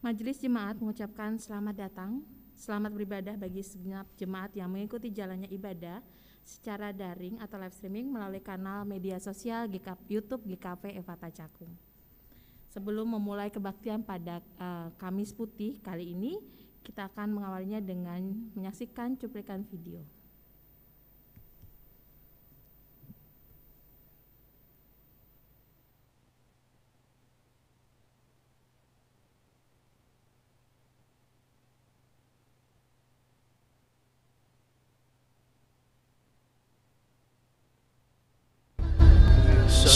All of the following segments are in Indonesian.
Majelis Jemaat mengucapkan selamat datang, selamat beribadah bagi segenap jemaat yang mengikuti jalannya ibadah secara daring atau live streaming melalui kanal media sosial YouTube GKP Efata Cakung. Sebelum memulai kebaktian pada Kamis Putih kali ini, kita akan mengawalinya dengan menyaksikan cuplikan video.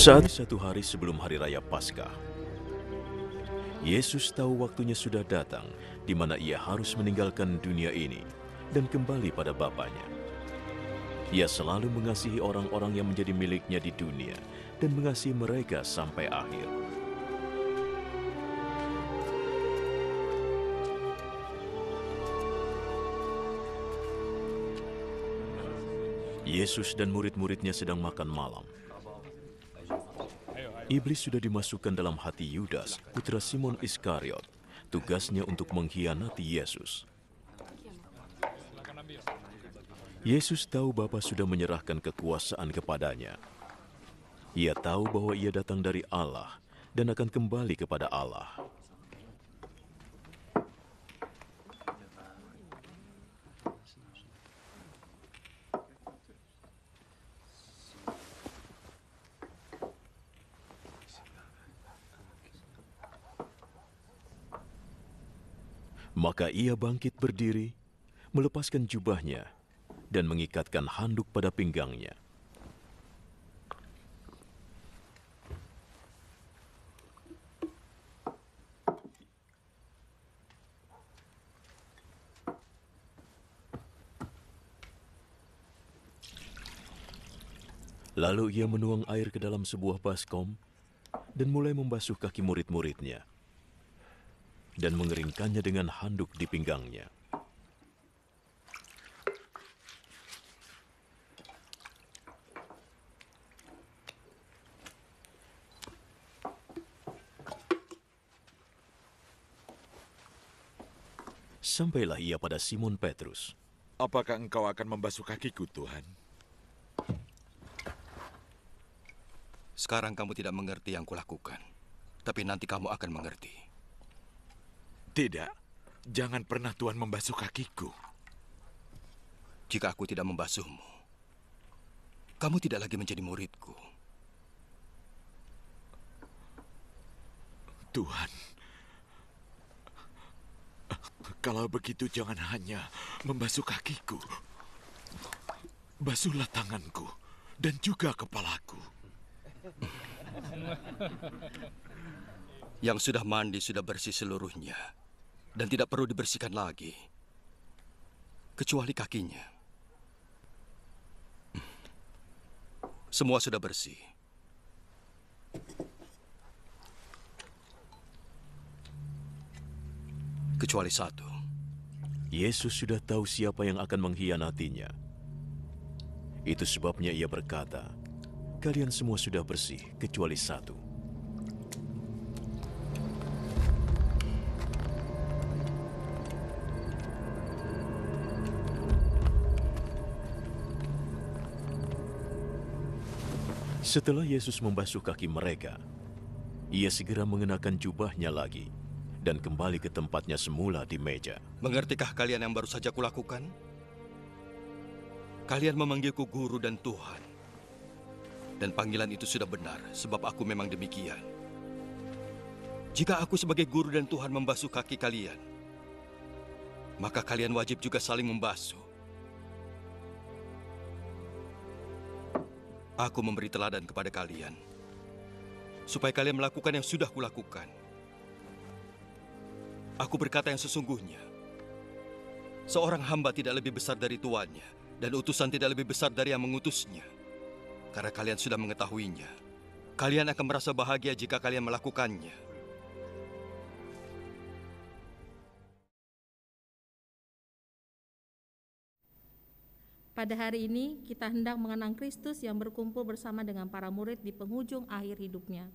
Saat satu hari sebelum hari raya Paskah, Yesus tahu waktunya sudah datang di mana ia harus meninggalkan dunia ini dan kembali pada Bapanya. Ia selalu mengasihi orang-orang yang menjadi miliknya di dunia dan mengasihi mereka sampai akhir. Yesus dan murid-muridnya sedang makan malam. Iblis sudah dimasukkan dalam hati Yudas, putra Simon Iskariot. Tugasnya untuk mengkhianati Yesus. Yesus tahu Bapa sudah menyerahkan kekuasaan kepadanya. Ia tahu bahwa ia datang dari Allah dan akan kembali kepada Allah. Maka ia bangkit berdiri, melepaskan jubahnya, dan mengikatkan handuk pada pinggangnya. Lalu ia menuang air ke dalam sebuah baskom dan mulai membasuh kaki murid-muridnya dan mengeringkannya dengan handuk di pinggangnya. Sampailah ia pada Simon Petrus. Apakah engkau akan membasuh kakiku, Tuhan? Sekarang kamu tidak mengerti yang kulakukan, tapi nanti kamu akan mengerti. Tidak, jangan pernah Tuhan membasuh kakiku. Jika aku tidak membasuhmu, kamu tidak lagi menjadi muridku. Tuhan, kalau begitu jangan hanya membasuh kakiku. Basuhlah tanganku dan juga kepalaku. Yang sudah mandi sudah bersih seluruhnya dan tidak perlu dibersihkan lagi, kecuali kakinya. Semua sudah bersih. Kecuali satu. Yesus sudah tahu siapa yang akan mengkhianatinya. Itu sebabnya ia berkata, "Kalian semua sudah bersih, kecuali satu." Setelah Yesus membasuh kaki mereka, ia segera mengenakan jubahnya lagi dan kembali ke tempatnya semula di meja. Mengertikah kalian yang baru saja kulakukan? Kalian memanggilku guru dan Tuhan. Dan panggilan itu sudah benar, sebab aku memang demikian. Jika aku sebagai guru dan Tuhan membasuh kaki kalian, maka kalian wajib juga saling membasuh. Aku memberi teladan kepada kalian, supaya kalian melakukan yang sudah kulakukan. Aku berkata yang sesungguhnya, seorang hamba tidak lebih besar dari tuannya, dan utusan tidak lebih besar dari yang mengutusnya. Karena kalian sudah mengetahuinya, kalian akan merasa bahagia jika kalian melakukannya. Pada hari ini, kita hendak mengenang Kristus yang berkumpul bersama dengan para murid di penghujung akhir hidupnya.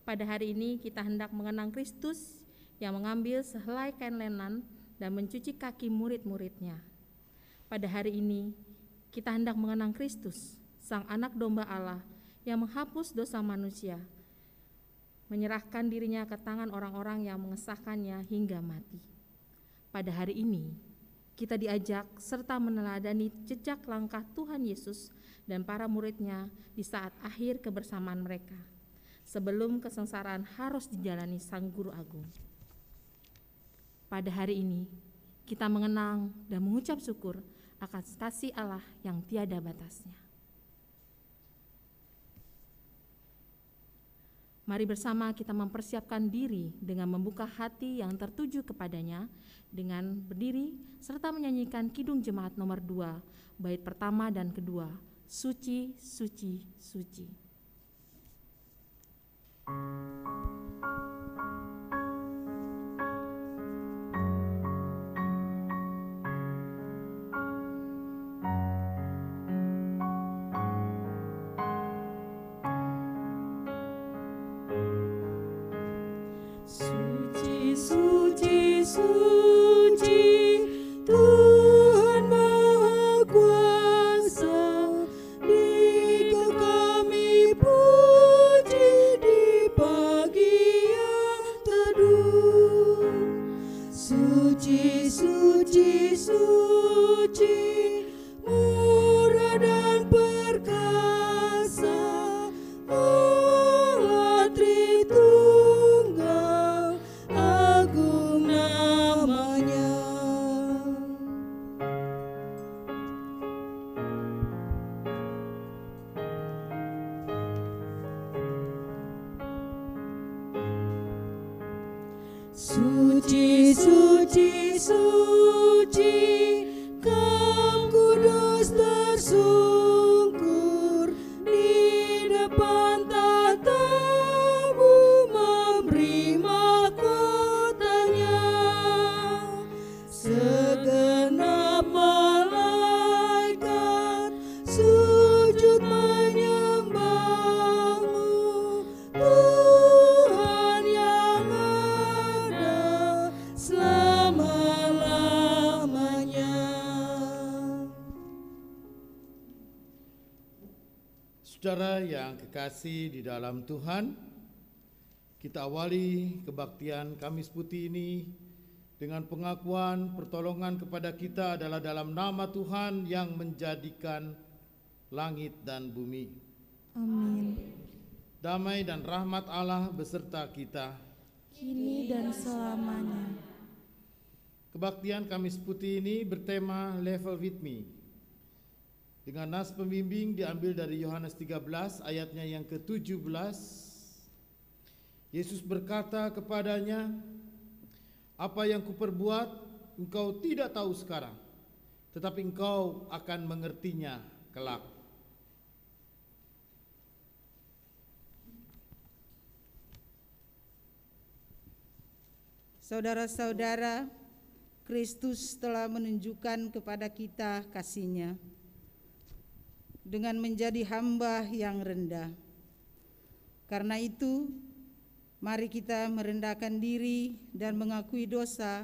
Pada hari ini, kita hendak mengenang Kristus yang mengambil sehelai kain lenan dan mencuci kaki murid-muridnya. Pada hari ini, kita hendak mengenang Kristus, Sang Anak Domba Allah yang menghapus dosa manusia, menyerahkan dirinya ke tangan orang-orang yang mengesahkannya hingga mati. Pada hari ini, kita diajak serta meneladani jejak langkah Tuhan Yesus dan para muridnya di saat akhir kebersamaan mereka, sebelum kesengsaraan harus dijalani Sang Guru Agung. Pada hari ini, kita mengenang dan mengucap syukur akan kasih Allah yang tiada batasnya. Mari bersama kita mempersiapkan diri dengan membuka hati yang tertuju kepadanya dengan berdiri serta menyanyikan Kidung Jemaat nomor 2, bait pertama dan kedua, Suci, Suci, Suci. Suci, suci, suci, Tuhan Maha Kuasa, Dikau kami puji di pagi yang teduh. Suci, suci, suci, murah dan perkasa, Allah Tritunggal, agung namanya. Suci, suci, suci, Kau kudus tersungkur di depan tatamu memberi mahkotanya. Segenap malaikat sujud menyembahmu, Tuhan yang ada selama-lamanya. Saudara yang kekasih di dalam Tuhan, kita awali kebaktian Kamis Putih ini dengan pengakuan pertolongan kepada kita adalah dalam nama Tuhan yang menjadikan langit dan bumi. Amin. Damai dan rahmat Allah beserta kita. Kini dan selamanya. Kebaktian Kamis Putih ini bertema Level With Me. Dengan nas pembimbing diambil dari Yohanes 13 ayatnya yang ke-17. Yesus berkata kepadanya, "Apa yang kuperbuat engkau tidak tahu sekarang, tetapi engkau akan mengertinya kelak." Saudara-saudara, Kristus telah menunjukkan kepada kita kasih-Nya dengan menjadi hamba yang rendah. Karena itu, mari kita merendahkan diri dan mengakui dosa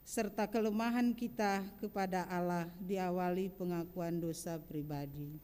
serta kelemahan kita kepada Allah, diawali pengakuan dosa pribadi.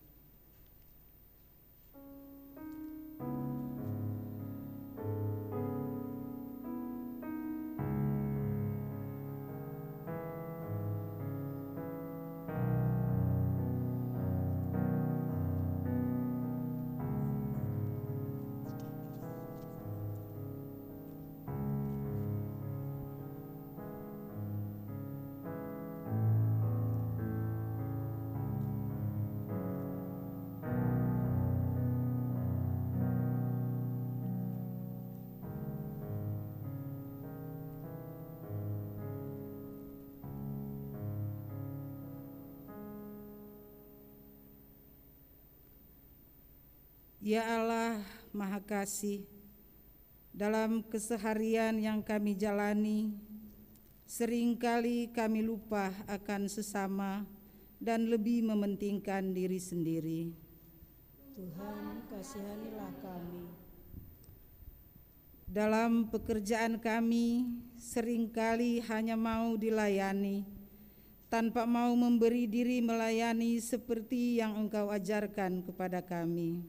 Ya Allah Maha Kasih, dalam keseharian yang kami jalani, seringkali kami lupa akan sesama dan lebih mementingkan diri sendiri. Tuhan, kasihanilah kami. Dalam pekerjaan kami, seringkali hanya mau dilayani, tanpa mau memberi diri melayani seperti yang Engkau ajarkan kepada kami.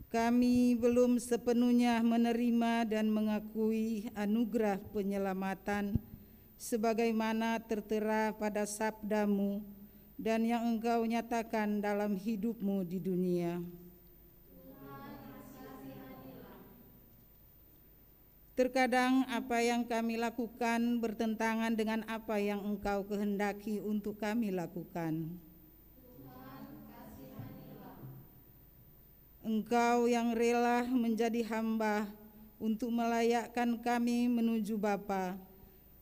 Kami belum sepenuhnya menerima dan mengakui anugerah penyelamatan sebagaimana tertera pada sabda-Mu dan yang Engkau nyatakan dalam hidup-Mu di dunia. Terkadang apa yang kami lakukan bertentangan dengan apa yang Engkau kehendaki untuk kami lakukan. Engkau yang rela menjadi hamba untuk melayakkan kami menuju Bapa,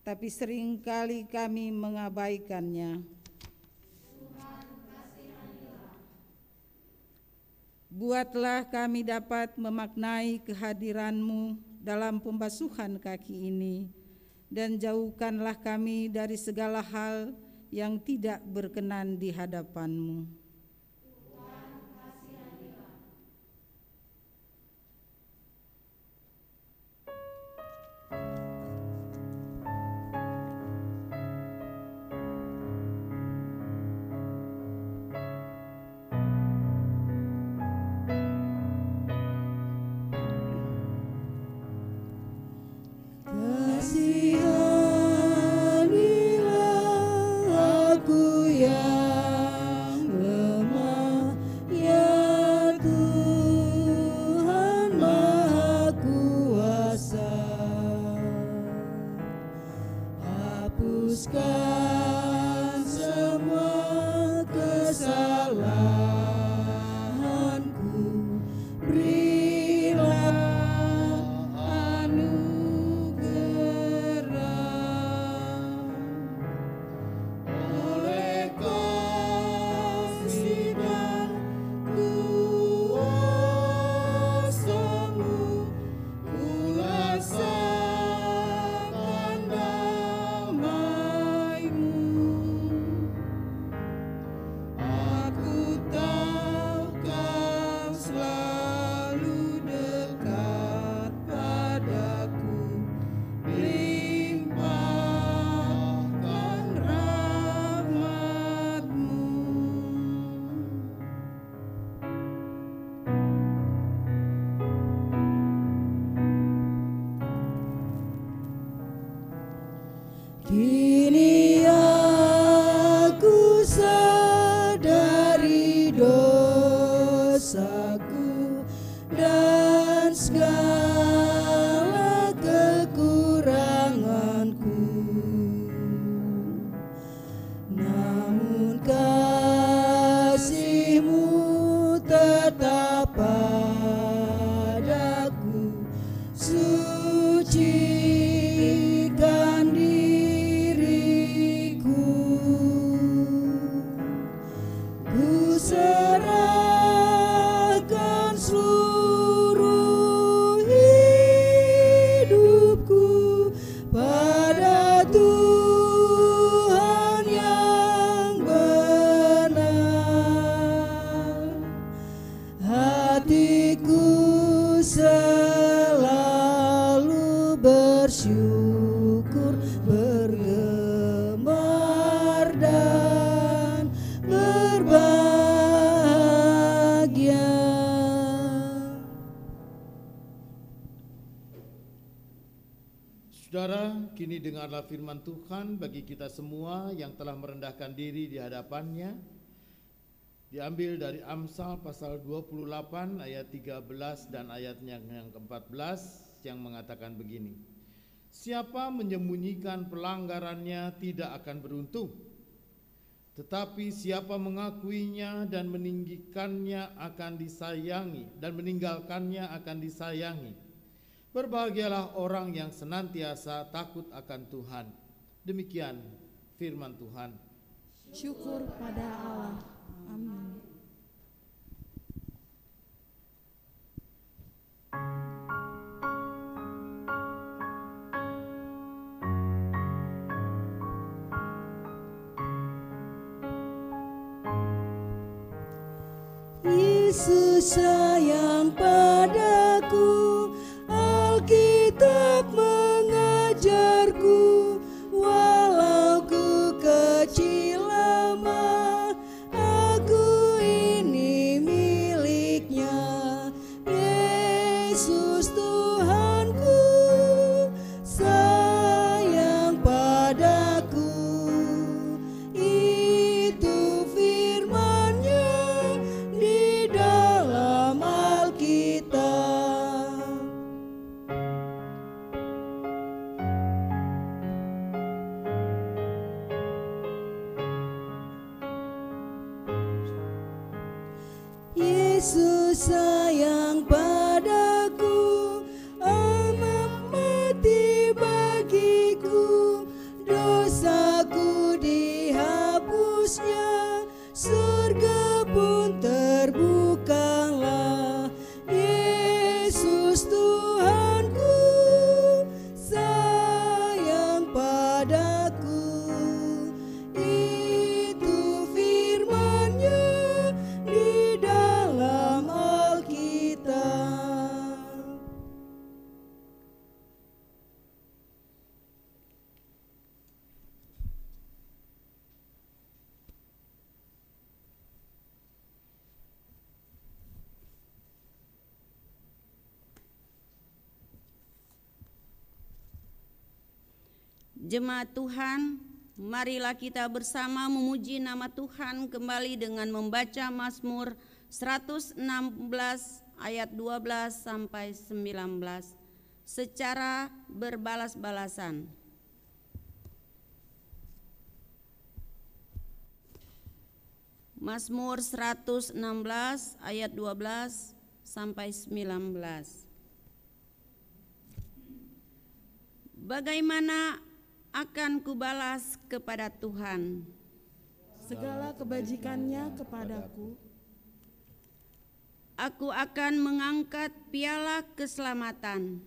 tapi seringkali kami mengabaikannya. Buatlah kami dapat memaknai kehadiran-Mu dalam pembasuhan kaki ini, dan jauhkanlah kami dari segala hal yang tidak berkenan di hadapan-Mu. Hapuskan semua kesalahanku, berilah anugerah oleh kasih dan kuasa-Mu, ku rasakan damai-Mu. Aku tahu Kau selalu dekat padaku, limpahkan rahmat-Mu. Kini aku sadari dosaku dan segala kekuranganku, namun kasih-Mu tetap padaku, sucikan diriku. Ku serahkan seluruh hidupku pada Tuhan yang benar. Hatiku selalu bersyukur, bergemar dan berbahagia. Saudara, kini dengarlah firman Tuhan bagi kita semua yang telah merendahkan diri di hadapan-Nya. Diambil dari Amsal pasal 28 ayat 13 dan ayatnya yang ke-14 yang mengatakan begini. Siapa menyembunyikan pelanggarannya tidak akan beruntung, tetapi siapa mengakuinya dan meninggikannya akan disayangi, dan meninggalkannya akan disayangi. Berbahagialah orang yang senantiasa takut akan Tuhan. Demikian firman Tuhan. Syukur pada Allah. Amin. Yesus sayang padaku, Alkitab mengajarku, walau ku kecil lemah, aku ini miliknya. Yesus Tuhanku sayang padaku, itu firman-Nya di dalam Alkitab. Yesus sayang padaku, amat mati bagiku, dosaku dihapusnya, surga pun terbukalah. Yesus Tuhanku sayang padaku, itu firman-Nya di dalam Alkitab. Jemaat Tuhan, marilah kita bersama memuji nama Tuhan kembali dengan membaca Mazmur 116 ayat 12 sampai 19 secara berbalas-balasan. Mazmur 116 ayat 12 sampai 19. Bagaimana akan kubalas kepada Tuhan Segala kebajikan-Nya kepadaku, aku akan mengangkat piala keselamatan,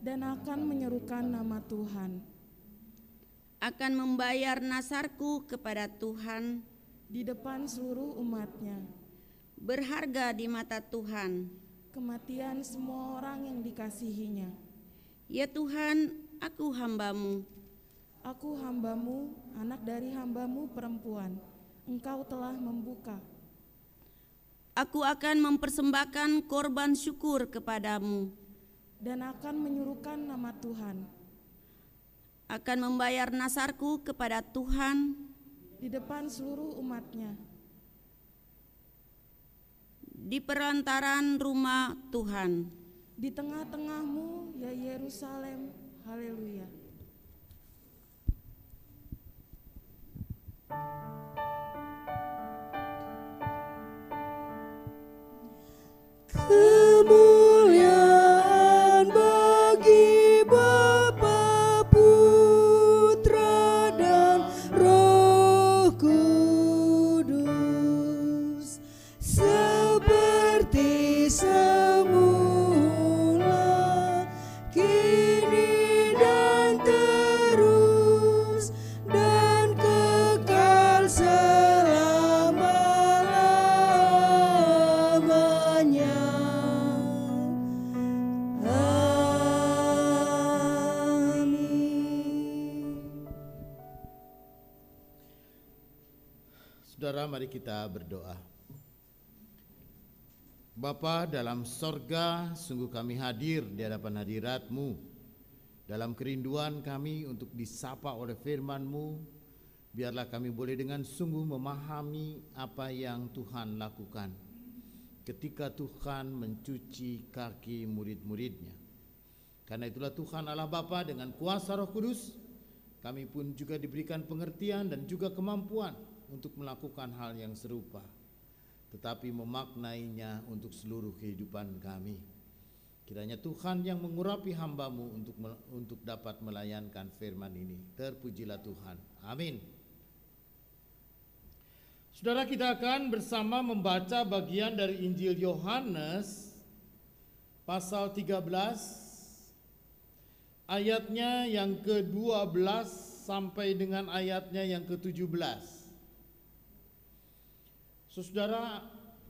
dan akan menyerukan nama Tuhan akan membayar nasarku kepada Tuhan, di depan seluruh umat-Nya. berharga di mata Tuhan. Kematian semua orang yang dikasihi-Nya. Ya Tuhan, aku hamba-Mu, Aku hamba-Mu, anak dari hamba-Mu perempuan. Engkau telah membuka. aku akan mempersembahkan korban syukur kepadamu, Dan akan menyuruhkan nama Tuhan akan membayar nasarku kepada Tuhan, di depan seluruh umat-Nya. di perantaran rumah Tuhan. Di tengah-tengahmu, ya Yerusalem. Haleluya. Kemuliaan bagi Bapa, Putra, dan Roh Kudus, seperti semula, kini dan terus, dan kekal selama-lamanya. Amin. Saudara, mari kita berdoa. Bapa dalam sorga, sungguh kami hadir di hadapan hadirat-Mu. Dalam kerinduan kami untuk disapa oleh firman-Mu, biarlah kami boleh dengan sungguh memahami apa yang Tuhan lakukan ketika Tuhan mencuci kaki murid-muridnya. Karena itulah Tuhan Allah Bapa dengan kuasa Roh Kudus, kami pun juga diberikan pengertian dan juga kemampuan untuk melakukan hal yang serupa, tetapi memaknainya untuk seluruh kehidupan kami. Kiranya Tuhan yang mengurapi hamba-Mu untuk dapat melayankan firman ini. Terpujilah Tuhan. Amin. Saudara, kita akan bersama membaca bagian dari Injil Yohanes pasal 13 ayatnya yang ke-12 sampai dengan ayatnya yang ke-17. Saudara,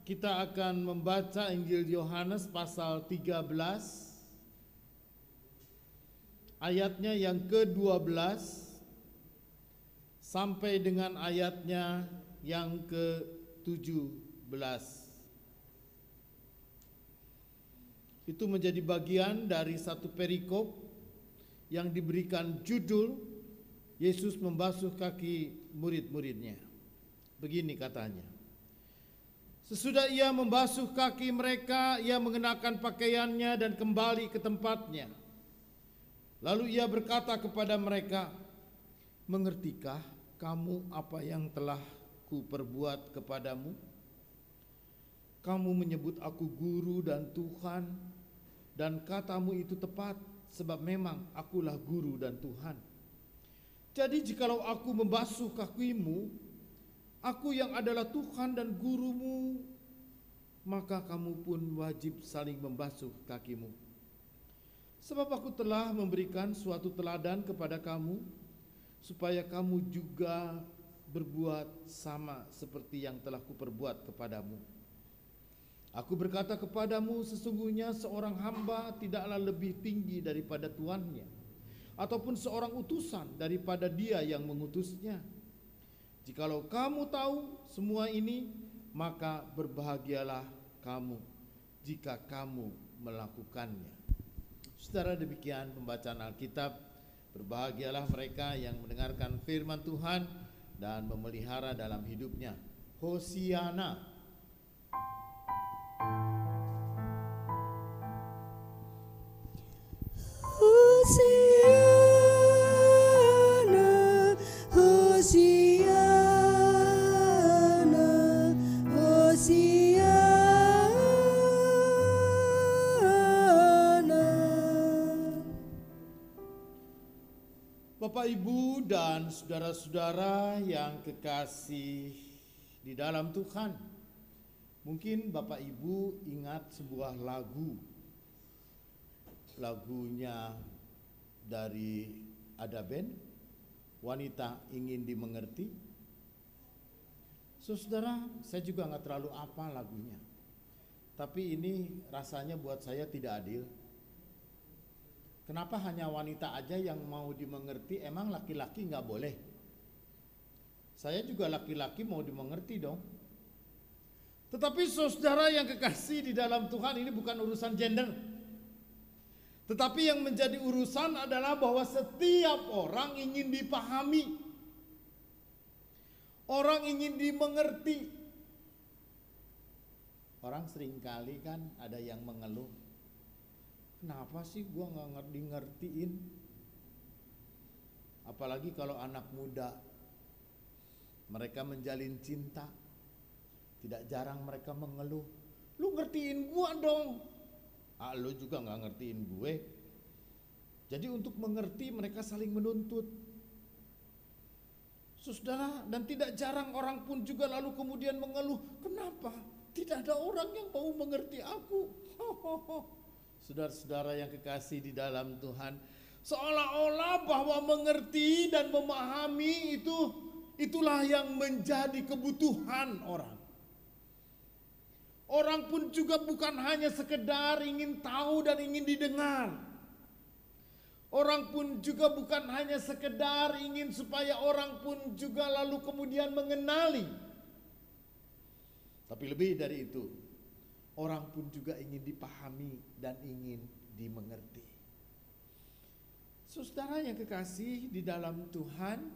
Kita akan membaca Injil Yohanes pasal 13 ayatnya yang ke-12 sampai dengan ayatnya yang ke-17. Itu menjadi bagian dari satu perikop yang diberikan judul Yesus membasuh kaki murid-muridnya. Begini katanya: sesudah ia membasuh kaki mereka, ia mengenakan pakaiannya dan kembali ke tempatnya. Lalu ia berkata kepada mereka, mengertikah kamu apa yang telah kuperbuat kepadamu? Kamu menyebut aku guru dan Tuhan, dan katamu itu tepat, sebab memang akulah guru dan Tuhan. Jadi jikalau aku membasuh kakimu, aku yang adalah Tuhan dan gurumu, maka kamu pun wajib saling membasuh kakimu. Sebab aku telah memberikan suatu teladan kepada kamu, supaya kamu juga berbuat sama seperti yang telah kuperbuat kepadamu. Aku berkata kepadamu, sesungguhnya seorang hamba tidaklah lebih tinggi daripada tuannya, ataupun seorang utusan daripada dia yang mengutusnya. Jikalau kamu tahu semua ini, maka berbahagialah kamu jika kamu melakukannya. Saudara, demikian pembacaan Alkitab. Berbahagialah mereka yang mendengarkan firman Tuhan dan memelihara dalam hidupnya. Hosiana. Hosiana, Hosiana, Hosiana. Bapak, Ibu, dan saudara-saudara yang kekasih di dalam Tuhan, mungkin Bapak Ibu ingat sebuah lagunya dari Ada Band, Wanita Ingin Dimengerti. Saudara, saya juga nggak terlalu apa lagunya, tapi ini rasanya buat saya tidak adil. Kenapa hanya wanita aja yang mau dimengerti? Emang laki-laki nggak boleh? Saya juga laki-laki mau dimengerti dong. Tetapi saudara yang kekasih di dalam Tuhan, ini bukan urusan gender. Tetapi yang menjadi urusan adalah bahwa setiap orang ingin dipahami. Orang ingin dimengerti. Orang seringkali kan ada yang mengeluh, kenapa sih gua nggak ngertiin? Apalagi kalau anak muda, mereka menjalin cinta, tidak jarang mereka mengeluh, lu ngertiin gua dong. Lu juga nggak ngertiin gue. Jadi untuk mengerti mereka saling menuntut. Saudara, dan tidak jarang orang pun juga lalu kemudian mengeluh, kenapa tidak ada orang yang mau mengerti aku? Saudara-saudara yang kekasih di dalam Tuhan, seolah-olah bahwa mengerti dan memahami itulah yang menjadi kebutuhan orang. Orang pun juga bukan hanya sekedar ingin tahu dan ingin didengar. Orang pun juga bukan hanya sekedar ingin supaya orang pun juga lalu kemudian mengenali. Tapi lebih dari itu, orang pun juga ingin dipahami dan ingin dimengerti. Saudara yang kekasih di dalam Tuhan,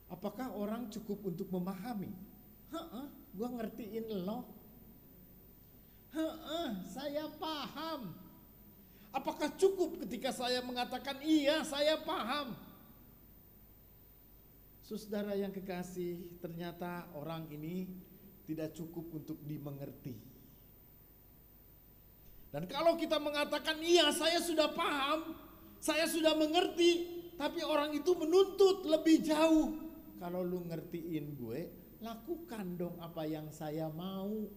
apakah orang cukup untuk memahami? Gua ngertiin lo. Saya paham. Apakah cukup ketika saya mengatakan iya, saya paham? Saudara yang kekasih, ternyata orang ini tidak cukup untuk dimengerti. Dan kalau kita mengatakan iya, saya sudah paham, saya sudah mengerti, tapi orang itu menuntut lebih jauh. Kalau lu ngertiin gue, lakukan dong apa yang saya mau.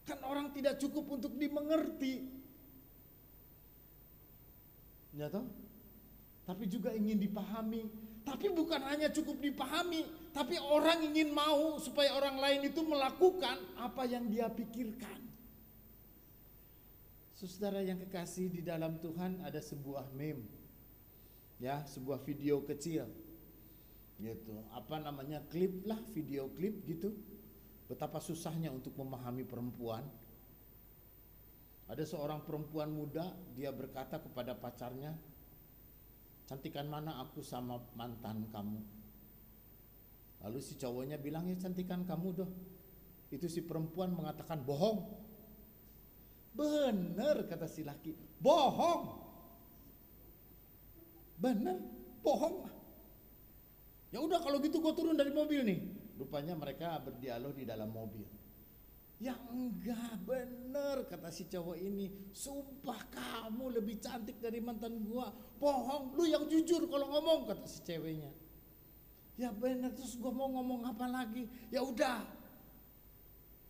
Kan orang tidak cukup untuk dimengerti, ya toh? Tapi juga ingin dipahami. Tapi bukan hanya cukup dipahami, tapi orang ingin mau supaya orang lain itu melakukan apa yang dia pikirkan. Saudara yang kekasih di dalam Tuhan, ada sebuah meme, ya, sebuah video kecil, gitu. Apa namanya, klip lah, video klip gitu. Betapa susahnya untuk memahami perempuan. Ada seorang perempuan muda, dia berkata kepada pacarnya, cantikan mana aku sama mantan kamu. Lalu si cowoknya bilang, ya cantikan kamu doh. Itu si perempuan mengatakan, bohong. Bener, kata si laki, bohong. Bener, bohong. Ya udah kalau gitu gue turun dari mobil nih. Rupanya mereka berdialog di dalam mobil. Ya enggak, bener, kata si cowok ini, sumpah kamu lebih cantik dari mantan gua. Bohong, lu yang jujur kalau ngomong, kata si ceweknya. Ya bener, terus gua mau ngomong apa lagi? Ya udah,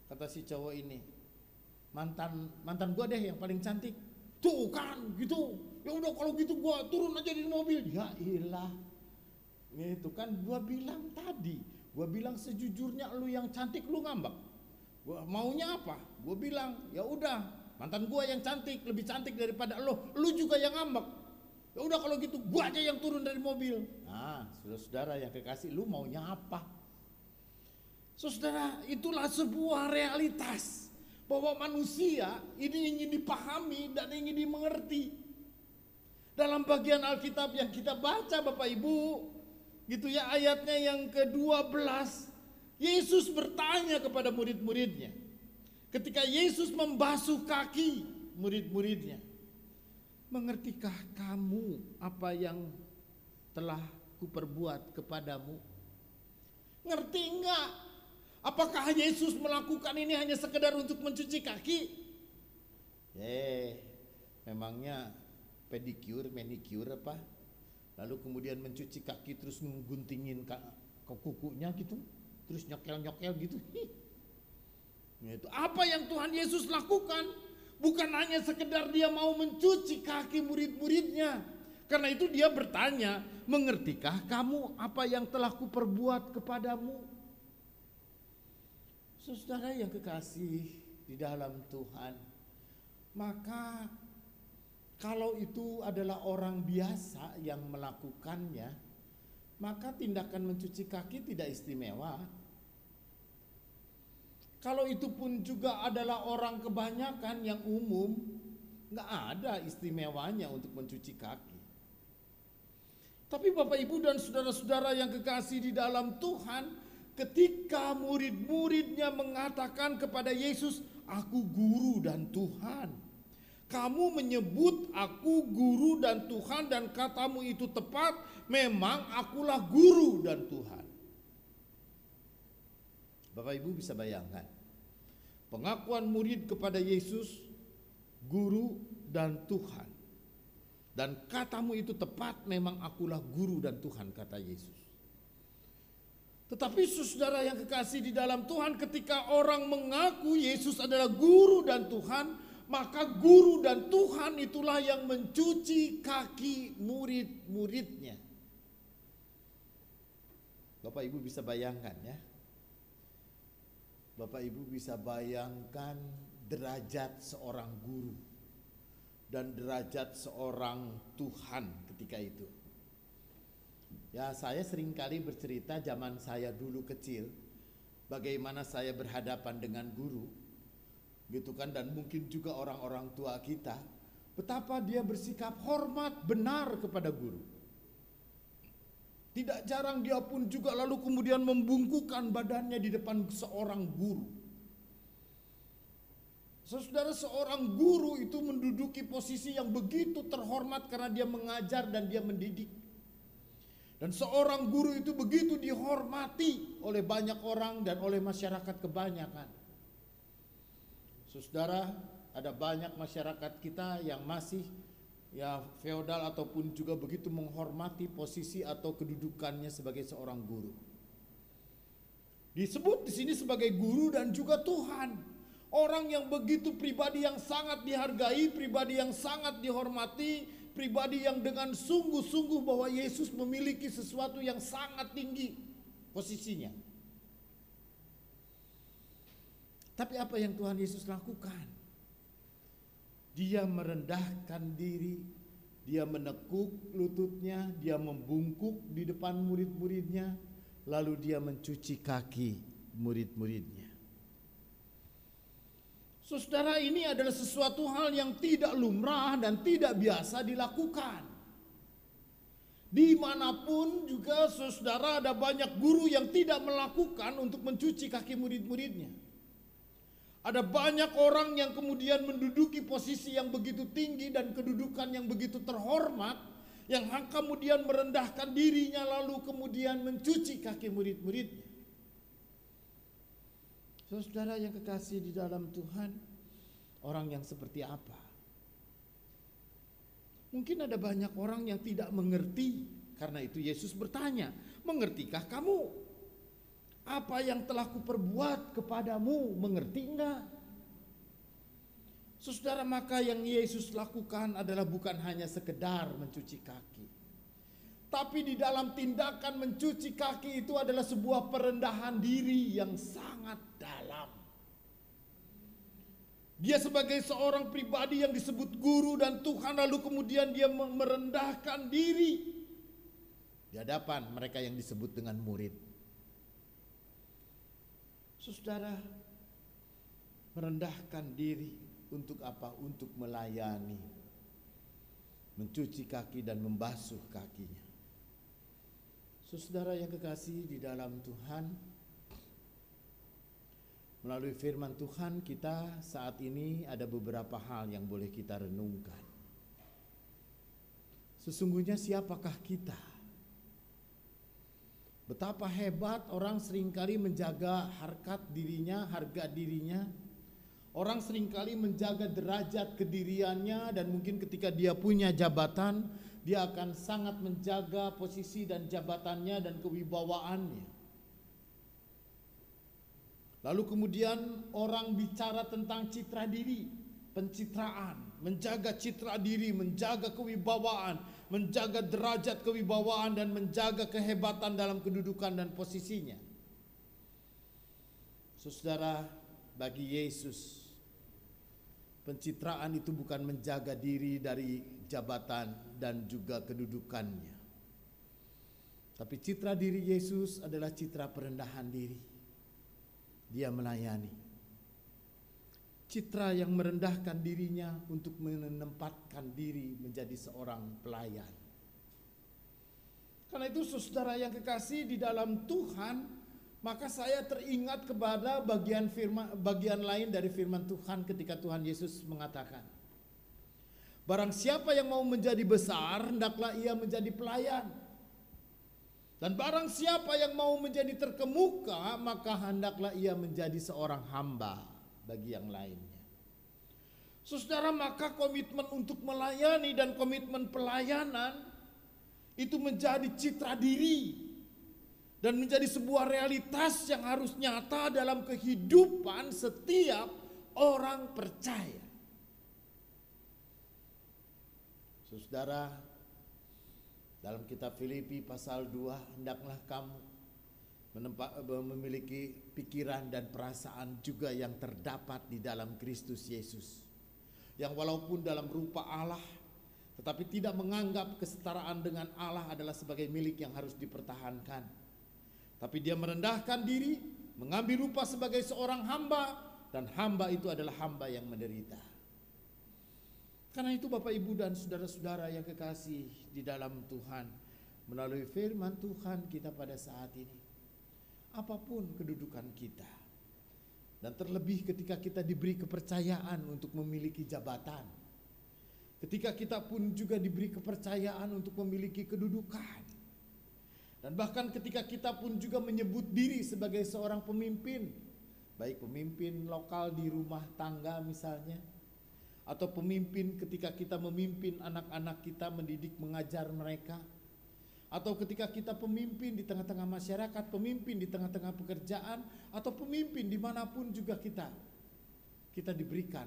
kata si cowok ini, mantan gua deh yang paling cantik. Tuh kan gitu. Ya udah kalau gitu gua turun aja di mobil. Ya ilah, itu kan gua bilang tadi, gua bilang sejujurnya lu yang cantik, lu ngambek. Gua maunya apa? Gua bilang, ya udah, mantan gua yang cantik, lebih cantik daripada lu juga yang ngambek. Ya udah kalau gitu gua aja yang turun dari mobil. Nah, saudara-saudara yang kekasih, lu maunya apa? Saudara, itulah sebuah realitas bahwa manusia ini ingin dipahami dan ingin dimengerti. Dalam bagian Alkitab yang kita baca Bapak Ibu, gitu ya, ayatnya yang ke-12, Yesus bertanya kepada murid-muridnya. Ketika Yesus membasuh kaki murid-muridnya, mengertikah kamu apa yang telah kuperbuat kepadamu? Ngerti enggak? Apakah Yesus melakukan ini hanya sekedar untuk mencuci kaki? Memangnya pedicure, manicure apa? Lalu kemudian mencuci kaki terus mengguntingin ke kukunya gitu, terus nyokel-nyokel gitu. Itu apa yang Tuhan Yesus lakukan? Bukan hanya sekedar dia mau mencuci kaki murid-muridnya. Karena itu dia bertanya, mengertikah kamu apa yang telah kuperbuat kepadamu? Saudara yang kekasih di dalam Tuhan, maka kalau itu adalah orang biasa yang melakukannya, maka tindakan mencuci kaki tidak istimewa. Kalau itu pun juga adalah orang kebanyakan yang umum, nggak ada istimewanya untuk mencuci kaki. Tapi Bapak Ibu dan saudara-saudara yang kekasih di dalam Tuhan, ketika murid-muridnya mengatakan kepada Yesus, aku guru dan Tuhan. Kamu menyebut aku guru dan Tuhan dan katamu itu tepat, memang akulah guru dan Tuhan. Bapak Ibu bisa bayangkan, pengakuan murid kepada Yesus, guru dan Tuhan. Dan katamu itu tepat, memang akulah guru dan Tuhan, kata Yesus. Tetapi saudara yang kekasih di dalam Tuhan, ketika orang mengaku Yesus adalah guru dan Tuhan, maka guru dan Tuhan itulah yang mencuci kaki murid-muridnya. Bapak Ibu bisa bayangkan ya. Bapak Ibu bisa bayangkan derajat seorang guru dan derajat seorang Tuhan ketika itu. Ya, saya seringkali bercerita zaman saya dulu kecil, bagaimana saya berhadapan dengan guru, gitu kan, dan mungkin juga orang-orang tua kita, betapa dia bersikap hormat benar kepada guru. Tidak jarang dia pun juga lalu kemudian membungkukkan badannya di depan seorang guru. Saudara, seorang guru itu menduduki posisi yang begitu terhormat karena dia mengajar dan dia mendidik. Dan seorang guru itu begitu dihormati oleh banyak orang dan oleh masyarakat kebanyakan. Saudara, ada banyak masyarakat kita yang masih ya feodal ataupun juga begitu menghormati posisi atau kedudukannya sebagai seorang guru. Disebut di sini sebagai guru dan juga Tuhan. Orang yang begitu pribadi yang sangat dihargai, pribadi yang sangat dihormati, pribadi yang dengan sungguh-sungguh bahwa Yesus memiliki sesuatu yang sangat tinggi. posisinya. Tapi apa yang Tuhan Yesus lakukan? Dia merendahkan diri, dia menekuk lututnya, dia membungkuk di depan murid-muridnya, lalu dia mencuci kaki murid-muridnya. Saudara, ini adalah sesuatu hal yang tidak lumrah dan tidak biasa dilakukan. Dimanapun juga saudara ada banyak guru yang tidak melakukan untuk mencuci kaki murid-muridnya. Ada banyak orang yang kemudian menduduki posisi yang begitu tinggi dan kedudukan yang begitu terhormat, yang kemudian merendahkan dirinya lalu kemudian mencuci kaki murid-muridnya. Saudara yang kekasih di dalam Tuhan, orang yang seperti apa? Mungkin ada banyak orang yang tidak mengerti, karena itu Yesus bertanya, mengertikah kamu? Apa yang telah kuperbuat kepadamu, mengerti enggak? Saudara, maka yang Yesus lakukan adalah bukan hanya sekedar mencuci kaki. Tapi di dalam tindakan mencuci kaki itu adalah sebuah perendahan diri yang sangat dalam. Dia sebagai seorang pribadi yang disebut guru dan Tuhan, lalu kemudian dia merendahkan diri di hadapan mereka yang disebut dengan murid. Saudara, merendahkan diri untuk apa? Untuk melayani, mencuci kaki dan membasuh kakinya. Saudara yang kekasih di dalam Tuhan, melalui firman Tuhan kita saat ini ada beberapa hal yang boleh kita renungkan. Sesungguhnya siapakah kita? Betapa hebat orang seringkali menjaga harkat dirinya, harga dirinya. Orang seringkali menjaga derajat kediriannya, dan mungkin ketika dia punya jabatan, dia akan sangat menjaga posisi dan jabatannya dan kewibawaannya. Lalu kemudian orang bicara tentang citra diri, pencitraan, menjaga citra diri, menjaga kewibawaan, menjaga derajat kewibawaan dan menjaga kehebatan dalam kedudukan dan posisinya. Saudara, bagi Yesus, pencitraan itu bukan menjaga diri dari jabatan dan juga kedudukannya. Tapi citra diri Yesus adalah citra perendahan diri. Dia melayani. Citra yang merendahkan dirinya untuk menempatkan diri menjadi seorang pelayan. Karena itu saudara yang kekasih di dalam Tuhan, maka saya teringat kepada bagian lain dari firman Tuhan ketika Tuhan Yesus mengatakan, barang siapa yang mau menjadi besar, hendaklah ia menjadi pelayan. Dan barang siapa yang mau menjadi terkemuka, maka hendaklah ia menjadi seorang hamba bagi yang lainnya. Saudara, maka komitmen untuk melayani dan komitmen pelayanan itu menjadi citra diri dan menjadi sebuah realitas yang harus nyata dalam kehidupan setiap orang percaya. Saudara, dalam kitab Filipi pasal 2, hendaklah kamu memiliki pikiran dan perasaan juga yang terdapat di dalam Kristus Yesus, yang walaupun dalam rupa Allah tetapi tidak menganggap kesetaraan dengan Allah adalah sebagai milik yang harus dipertahankan, tapi dia merendahkan diri, mengambil rupa sebagai seorang hamba, dan hamba itu adalah hamba yang menderita. Karena itu Bapak Ibu dan saudara-saudara yang kekasih di dalam Tuhan, melalui firman Tuhan kita pada saat ini, apapun kedudukan kita, dan terlebih ketika kita diberi kepercayaan untuk memiliki jabatan, ketika kita pun juga diberi kepercayaan untuk memiliki kedudukan, dan bahkan ketika kita pun juga menyebut diri sebagai seorang pemimpin, baik pemimpin lokal di rumah tangga misalnya, atau pemimpin ketika kita memimpin anak-anak kita, mendidik mengajar mereka, atau ketika kita pemimpin di tengah-tengah masyarakat, pemimpin di tengah-tengah pekerjaan, atau pemimpin dimanapun juga kita diberikan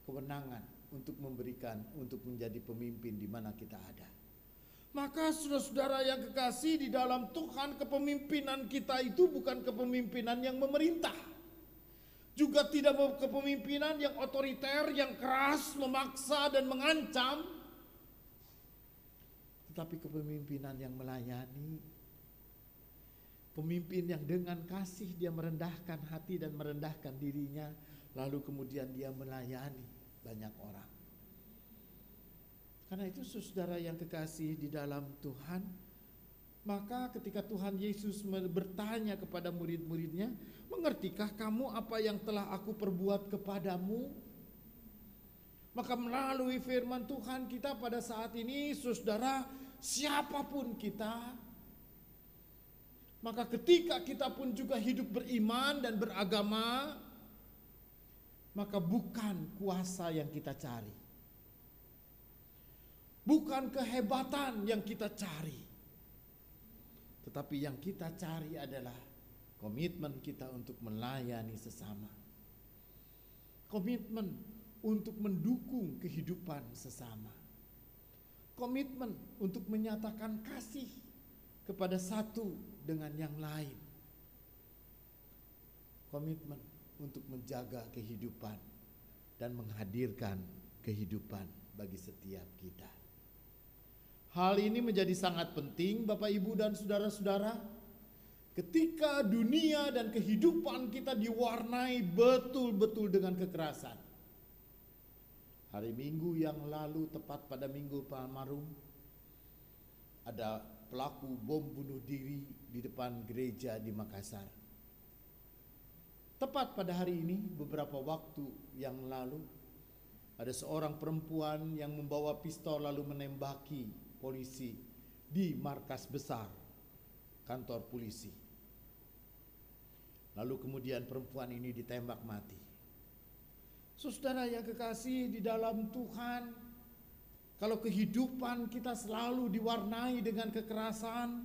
kewenangan untuk menjadi pemimpin di mana kita ada. Maka saudara-saudara yang kekasih di dalam Tuhan, kepemimpinan kita itu bukan kepemimpinan yang memerintah. Juga tidak kepemimpinan yang otoriter, yang keras, memaksa dan mengancam. Tetapi kepemimpinan yang melayani. Pemimpin yang dengan kasih dia merendahkan hati dan merendahkan dirinya. Lalu kemudian dia melayani banyak orang. Karena itu saudara yang kekasih di dalam Tuhan, maka ketika Tuhan Yesus bertanya kepada murid-muridnya, mengertikah kamu apa yang telah aku perbuat kepadamu? Maka melalui firman Tuhan kita pada saat ini, saudara, siapapun kita, maka ketika kita pun juga hidup beriman dan beragama, maka bukan kuasa yang kita cari. Bukan kehebatan yang kita cari, tetapi yang kita cari adalah komitmen kita untuk melayani sesama. Komitmen untuk mendukung kehidupan sesama. Komitmen untuk menyatakan kasih kepada satu dengan yang lain. Komitmen untuk menjaga kehidupan dan menghadirkan kehidupan bagi setiap kita. Hal ini menjadi sangat penting Bapak Ibu dan saudara-saudara, ketika dunia dan kehidupan kita diwarnai betul-betul dengan kekerasan. Hari Minggu yang lalu, tepat pada Minggu Palmarum, ada pelaku bom bunuh diri di depan gereja di Makassar. Tepat pada hari ini, beberapa waktu yang lalu, ada seorang perempuan yang membawa pistol lalu menembaki polisi di markas besar kantor polisi. Lalu kemudian perempuan ini ditembak mati. Saudara yang kekasih di dalam Tuhan, kalau kehidupan kita selalu diwarnai dengan kekerasan,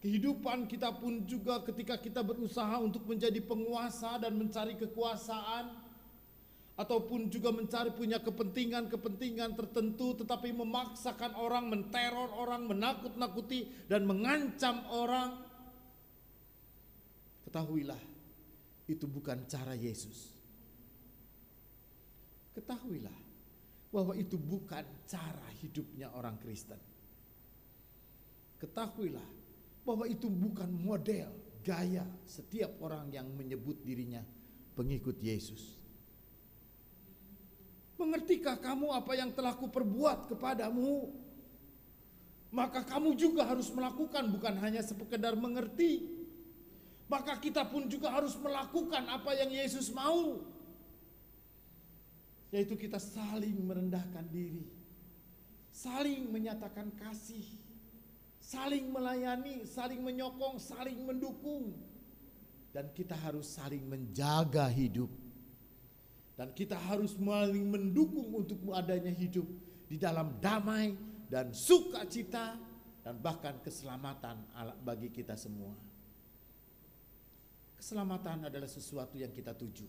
kehidupan kita pun juga ketika kita berusaha untuk menjadi penguasa dan mencari kekuasaan, ataupun juga mencari punya kepentingan-kepentingan tertentu, tetapi memaksakan orang, menteror orang, menakut-nakuti dan mengancam orang. Ketahuilah, itu bukan cara Yesus. Ketahuilah bahwa itu bukan cara hidupnya orang Kristen. Ketahuilah bahwa itu bukan model gaya setiap orang yang menyebut dirinya pengikut Yesus. Mengertikah kamu apa yang telah kuperbuat kepadamu? Maka kamu juga harus melakukan, bukan hanya sekedar mengerti. Maka kita pun juga harus melakukan apa yang Yesus mau. Yaitu kita saling merendahkan diri, saling menyatakan kasih, saling melayani, saling menyokong, saling mendukung. Dan kita harus saling menjaga hidup. Dan kita harus saling mendukung untuk adanya hidup di dalam damai dan sukacita dan bahkan keselamatan bagi kita semua. Keselamatan adalah sesuatu yang kita tuju.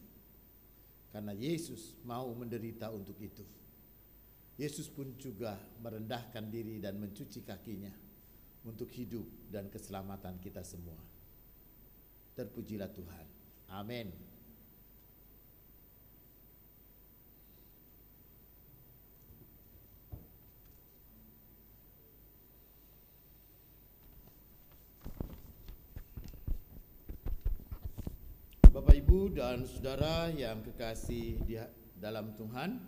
Karena Yesus mau menderita untuk itu. Yesus pun juga merendahkan diri dan mencuci kakinya untuk hidup dan keselamatan kita semua. Terpujilah Tuhan. Amin. Bapak, Ibu, dan saudara yang kekasih di dalam Tuhan,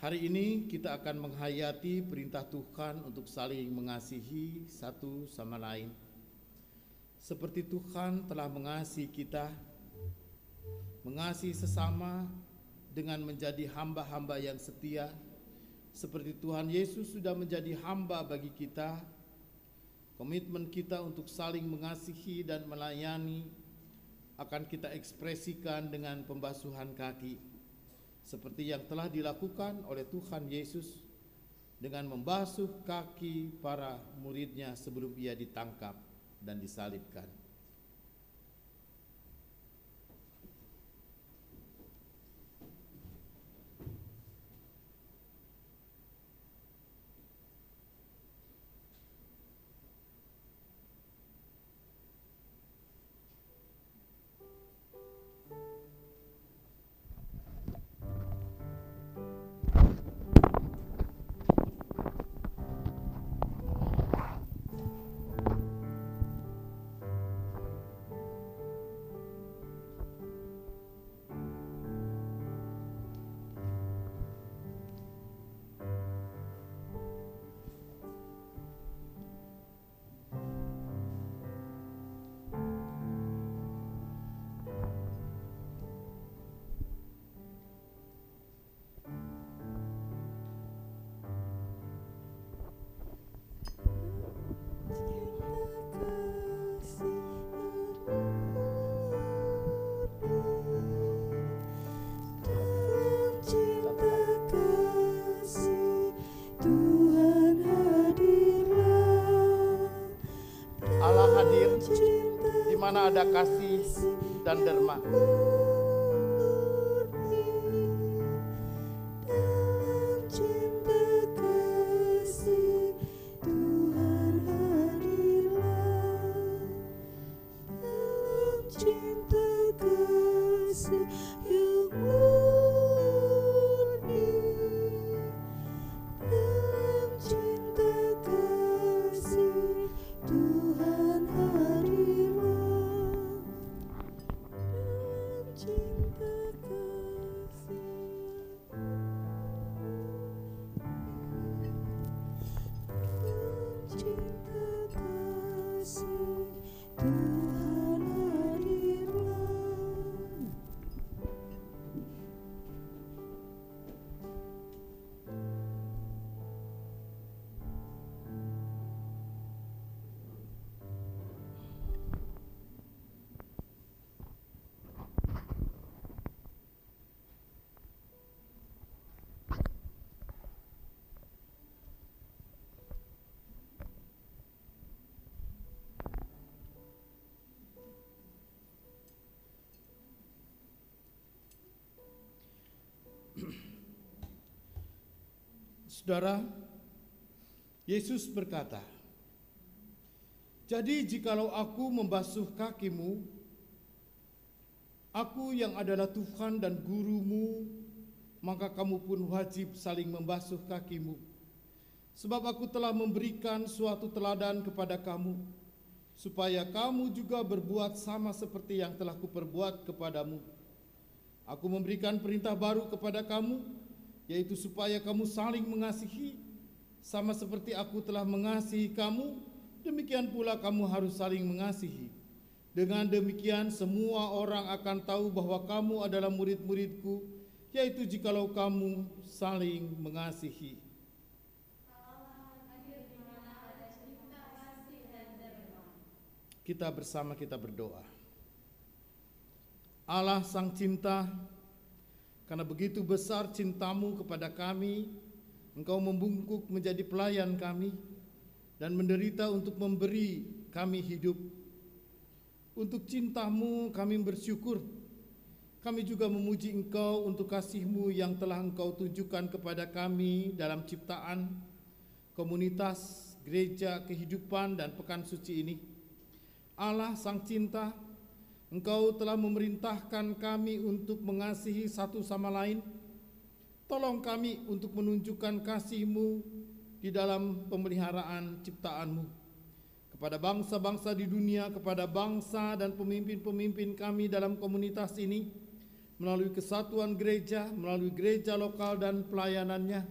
hari ini kita akan menghayati perintah Tuhan untuk saling mengasihi satu sama lain. Seperti Tuhan telah mengasihi kita, mengasihi sesama dengan menjadi hamba-hamba yang setia, seperti Tuhan Yesus sudah menjadi hamba bagi kita. Komitmen kita untuk saling mengasihi dan melayani akan kita ekspresikan dengan pembasuhan kaki, seperti yang telah dilakukan oleh Tuhan Yesus dengan membasuh kaki para muridnya sebelum ia ditangkap dan disalibkan. mana ada kasih dan derma. Saudara, Yesus berkata, "Jadi jikalau aku membasuh kakimu, aku yang adalah Tuhan dan gurumu, maka kamu pun wajib saling membasuh kakimu. Sebab aku telah memberikan suatu teladan kepada kamu, supaya kamu juga berbuat sama seperti yang telah kuperbuat kepadamu. Aku memberikan perintah baru kepada kamu, yaitu supaya kamu saling mengasihi, sama seperti aku telah mengasihi kamu, demikian pula kamu harus saling mengasihi. Dengan demikian semua orang akan tahu bahwa kamu adalah murid-muridku, yaitu jikalau kamu saling mengasihi." Kita bersama kita berdoa. Allah Sang Cinta, karena begitu besar cintamu kepada kami, Engkau membungkuk menjadi pelayan kami dan menderita untuk memberi kami hidup. Untuk cintamu kami bersyukur. Kami juga memuji Engkau untuk kasih-Mu yang telah Engkau tunjukkan kepada kami dalam ciptaan, komunitas, gereja, kehidupan, dan pekan suci ini. Allah Sang Cinta, Engkau telah memerintahkan kami untuk mengasihi satu sama lain. Tolong kami untuk menunjukkan kasih-Mu di dalam pemeliharaan ciptaan-Mu kepada bangsa-bangsa di dunia, kepada bangsa dan pemimpin-pemimpin kami dalam komunitas ini, melalui kesatuan gereja, melalui gereja lokal dan pelayanannya,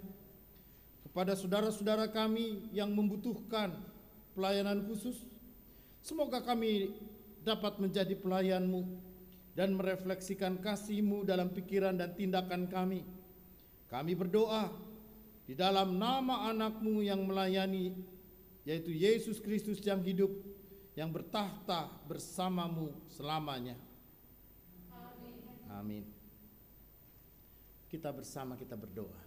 kepada saudara-saudara kami yang membutuhkan pelayanan khusus. Semoga kami dapat menjadi pelayan-Mu dan merefleksikan kasih-Mu dalam pikiran dan tindakan kami. Kami berdoa di dalam nama anak-Mu yang melayani, yaitu Yesus Kristus yang hidup, yang bertahta bersama-Mu selamanya. Amin. Kita bersama kita berdoa.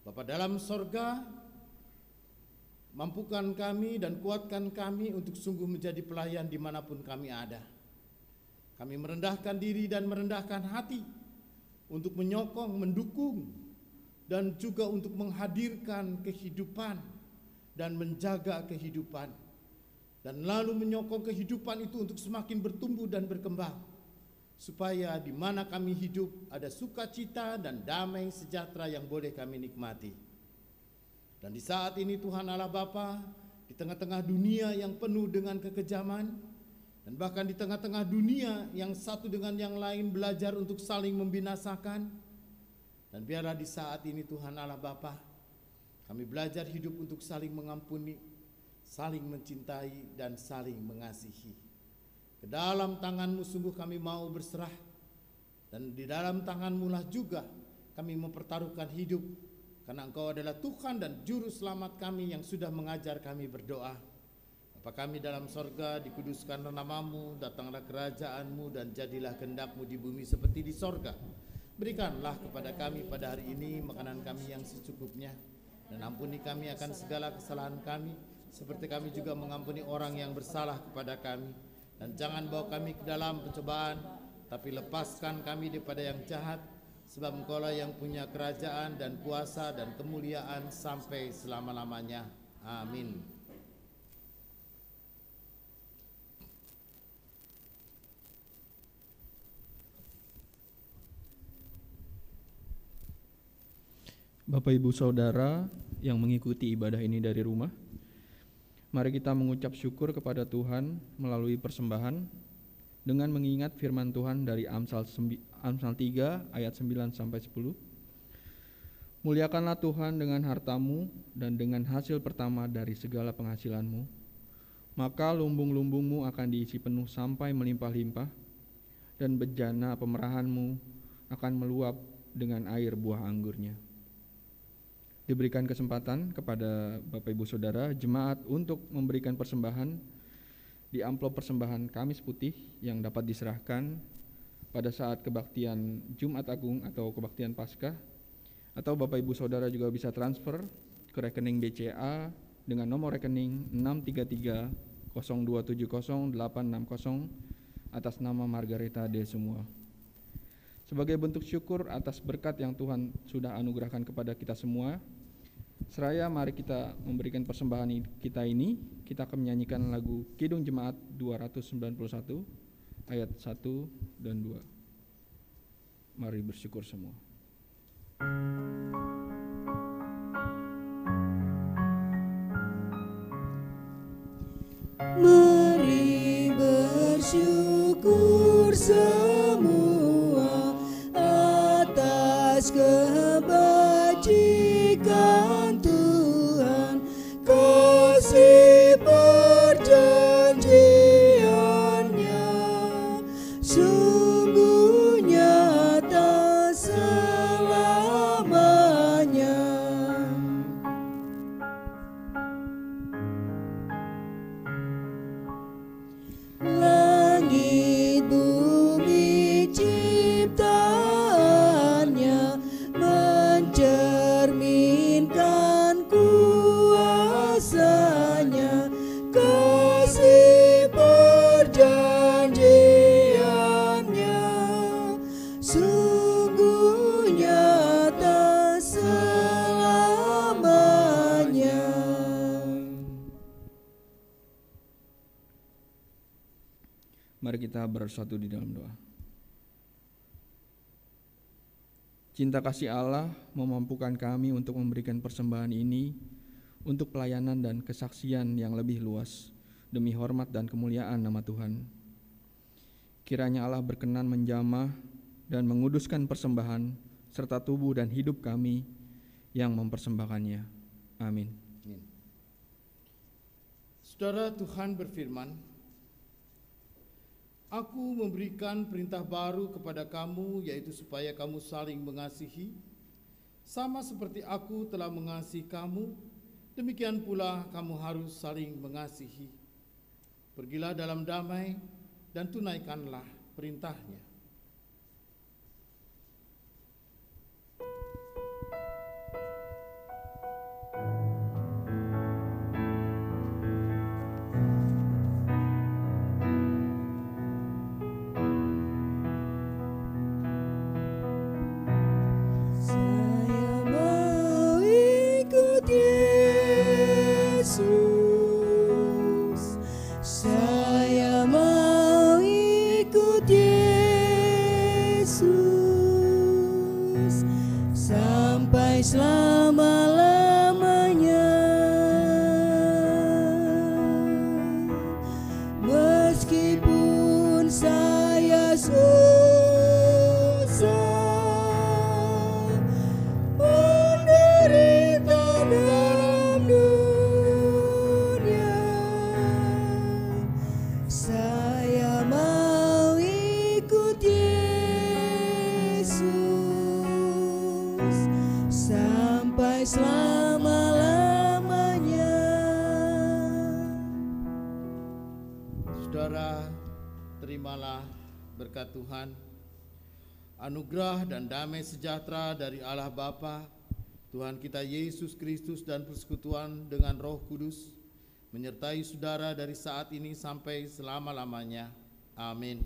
Bapa dalam sorga, mampukan kami dan kuatkan kami untuk sungguh menjadi pelayan dimanapun kami ada. Kami merendahkan diri dan merendahkan hati untuk menyokong, mendukung, dan juga untuk menghadirkan kehidupan dan menjaga kehidupan. Dan lalu menyokong kehidupan itu untuk semakin bertumbuh dan berkembang. Supaya di mana kami hidup ada sukacita dan damai sejahtera yang boleh kami nikmati. Dan di saat ini Tuhan Allah Bapa, di tengah-tengah dunia yang penuh dengan kekejaman, dan bahkan di tengah-tengah dunia yang satu dengan yang lain belajar untuk saling membinasakan, dan biarlah di saat ini Tuhan Allah Bapa, kami belajar hidup untuk saling mengampuni, saling mencintai, dan saling mengasihi. Ke dalam tangan-Mu sungguh kami mau berserah, dan di dalam tangan-Mu lah juga kami mempertaruhkan hidup, karena Engkau adalah Tuhan dan Juru Selamat kami yang sudah mengajar kami berdoa. Bapa kami dalam sorga, dikuduskan nama-Mu, datanglah kerajaan-Mu, dan jadilah kehendak-Mu di bumi seperti di sorga. Berikanlah kepada kami pada hari ini makanan kami yang secukupnya, dan ampuni kami akan segala kesalahan kami, seperti kami juga mengampuni orang yang bersalah kepada kami. Dan jangan bawa kami ke dalam pencobaan, tapi lepaskan kami daripada yang jahat, sebab Engkaulah yang punya kerajaan dan kuasa dan kemuliaan sampai selama-lamanya. Amin. Bapak Ibu Saudara yang mengikuti ibadah ini dari rumah, mari kita mengucap syukur kepada Tuhan melalui persembahan dengan mengingat firman Tuhan dari Amsal 3 ayat 9 sampai 10. Muliakanlah Tuhan dengan hartamu dan dengan hasil pertama dari segala penghasilanmu, maka lumbung-lumbungmu akan diisi penuh sampai melimpah-limpah, dan bejana pemerahanmu akan meluap dengan air buah anggurnya. Diberikan kesempatan kepada Bapak Ibu Saudara jemaat untuk memberikan persembahan di amplop persembahan Kamis Putih yang dapat diserahkan pada saat kebaktian Jumat Agung atau kebaktian Paskah, atau Bapak Ibu Saudara juga bisa transfer ke rekening BCA dengan nomor rekening 633-0270-860 atas nama Margareta D. Semua. Sebagai bentuk syukur atas berkat yang Tuhan sudah anugerahkan kepada kita semua, seraya mari kita memberikan persembahan kita ini, kita akan menyanyikan lagu Kidung Jemaat 291 ayat 1 dan 2. Mari bersyukur semua. Mari bersyukur semua atas kebajikan Tuhan, kasih perjanjiannya sungguh nyata selamanya. Langit bumi ciptaannya mencerminkan kuasanya, kasih perjanjiannya sungguh nyata selamanya. Mari kita bersatu di dalam doa. Cinta kasih Allah memampukan kami untuk memberikan persembahan ini untuk pelayanan dan kesaksian yang lebih luas demi hormat dan kemuliaan nama Tuhan. Kiranya Allah berkenan menjamah dan menguduskan persembahan serta tubuh dan hidup kami yang mempersembahkannya. Amin. Saudara, Tuhan berfirman, Aku memberikan perintah baru kepada kamu, yaitu supaya kamu saling mengasihi, sama seperti aku telah mengasihi kamu, demikian pula kamu harus saling mengasihi. Pergilah dalam damai dan tunaikanlah perintahnya. Saya mau ikut Yesus, saya mau ikut Yesus sampai selama-lamanya. Meskipun saya susah menderita dalam dunia, saya mau ikut Yesus sampai selama-lamanya. Saudara, terimalah berkat Tuhan, anugerah dan damai sejahtera dari Allah Bapa, Tuhan kita Yesus Kristus, dan persekutuan dengan Roh Kudus menyertai saudara dari saat ini sampai selama-lamanya. Amin.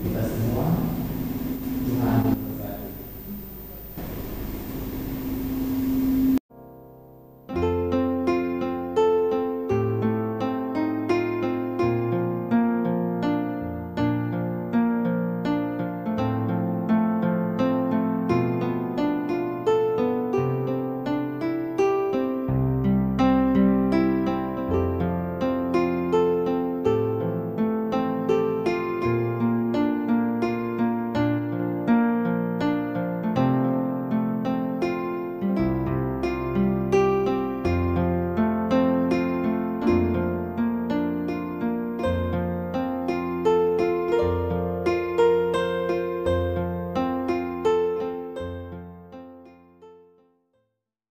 Kita